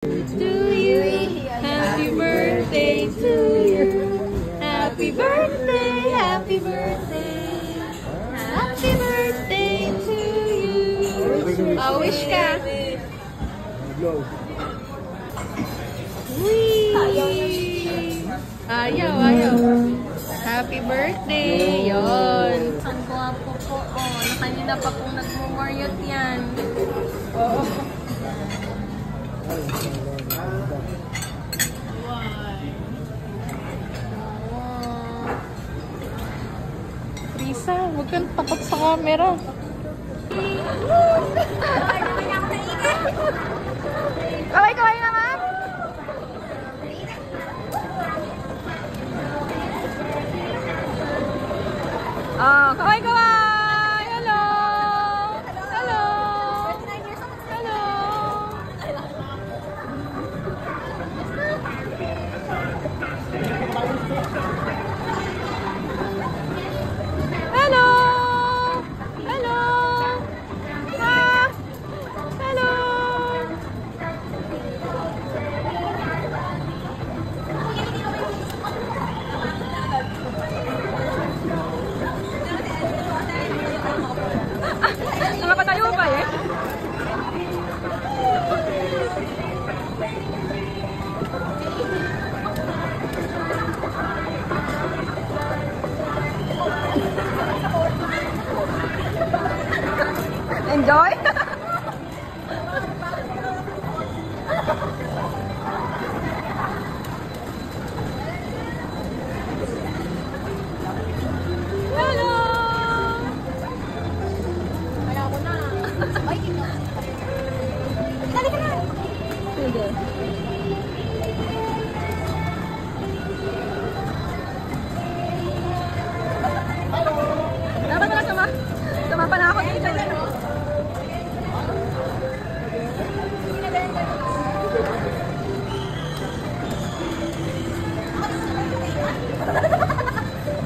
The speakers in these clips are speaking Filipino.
To you, happy birthday to you. Happy birthday, happy birthday. Happy birthday to you. Oh, wish ka. Wee! Ayaw. Happy birthday. Yon. Ang gwapo po. Oh, kanina pa pong nagmumoryot yan. Oo. Risa, huwag kang takot sa camera. Kaway naman! Oh, kaway! Hello! Hello! Hello! Hello! Hello! Ah! Hello! Nakapatayo pa eh. Enjoy? Hello! Wala ko na. Ay, ito. Dali ka na. Sige. Dapat na sama. Sama pa na ako dito.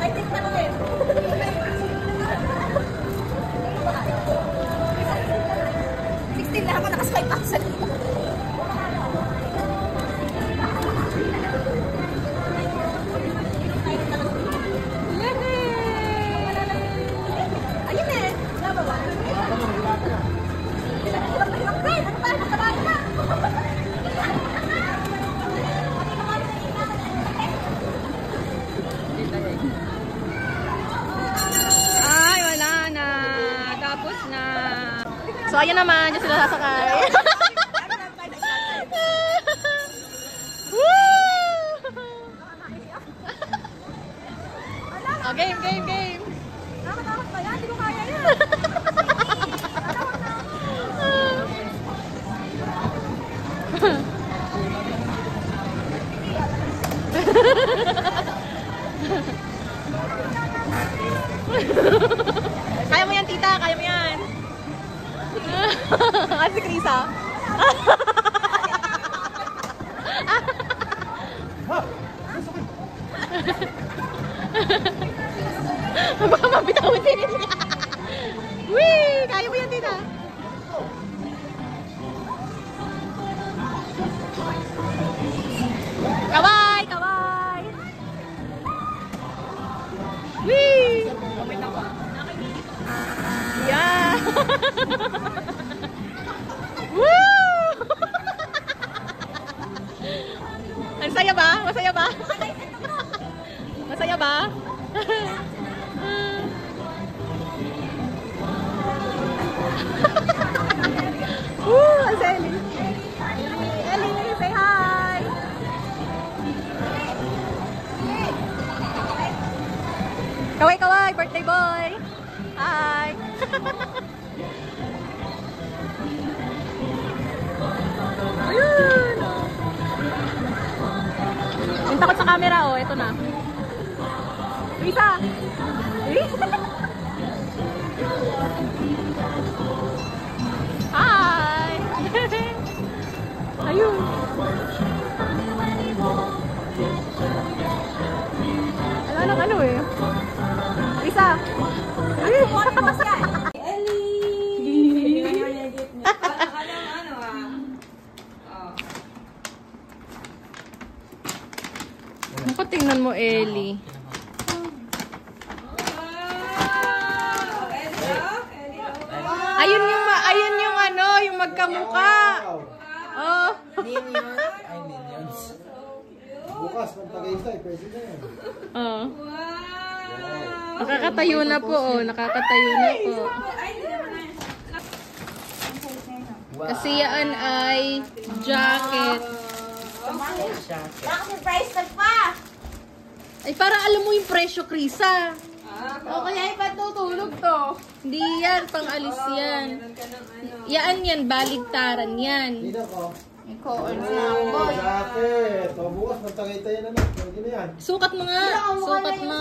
I think na rin. 16 lang ako, naka-swipe up sa dito. Ayun eh. Laba ba? Ay, wala na. Tapos na. So, ayan naman. Yung sila sasakay. Oh, game. Nakatakot pa yan. Hindi ko kaya yan. Kaya mo yan, tita. Kaya mo yan. Si Krisa. Baka mabitawin din niya. Wee! Kaya mo yan, tita. Kaway! Wee! Yeah! Woo! Ang saya ba? Masaya ba? Masaya ba? Woo! Ang saya Ellie. Ellie, say hi! Kaway, birthday boy! Hi! Ayun! Yung takot sa camera, oh. Ito na. Risa! Hi! Ayun! Wala nang ano eh. Risa! Ellie! Naku, tingnan mo, Ellie. Ayun yung ano, yung magkamuka. Oh. Minions. Ay, Minions. Bukas, magtagaytay, pwede na yan. Oh. Nakakatayo na po, oh. Nakakatayo na po. Kasi yan ay jacket. Bakit price tag pa? Ay, parang alam mo yung presyo, Krisa. O kaya ipatutulog to. Hindi yan, pang-alis yan. Yan, baligtaran yan. Hindi na ko. Ikaw, ano na ako, boy. Jacket. O, bukas, magtagaytay na lang. Pwede na yan. Sukat mo nga. Sukat mo.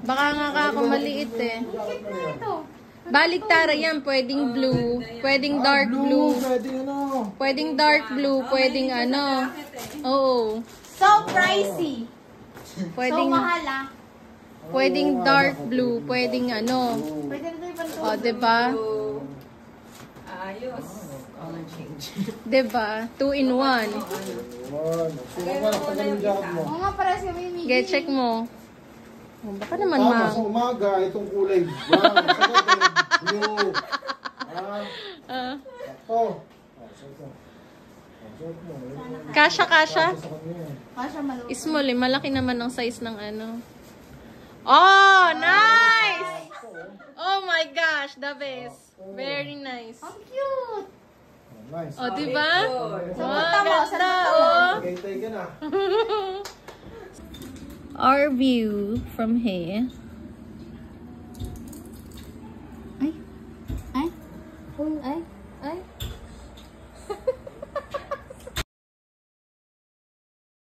Baka nga ako maliit eh. Jacket na yan. Baligtara yan. Pwedeng blue. Pwedeng dark blue. Pwede ano. Pwedeng dark blue. Pwedeng ano. Oo. So pricey. Pwedeng, So mahal ah. pwedeng dark blue. Pwedeng ano. Pwede na ito ipantulog. O, diba? Color change. Diba? 2 in 1. Ayan. Sukat mo, tagal yung jacket mo. Oo nga, parehas kami yung Okay, check mo. Oh, baka naman Tapos sa umaga, itong kulay brown. Sa gabi, blue. Oh. Kasha. Kasha maluwag. Small eh. Malaki naman ang size ng ano. Oh, nice! Oh my gosh, the best. Very nice. Ang cute. Nice. Oh, diba? Sa Oh, mata mo, sa ganda, mata mo. oh. Tagaytay ka na. Our view from here.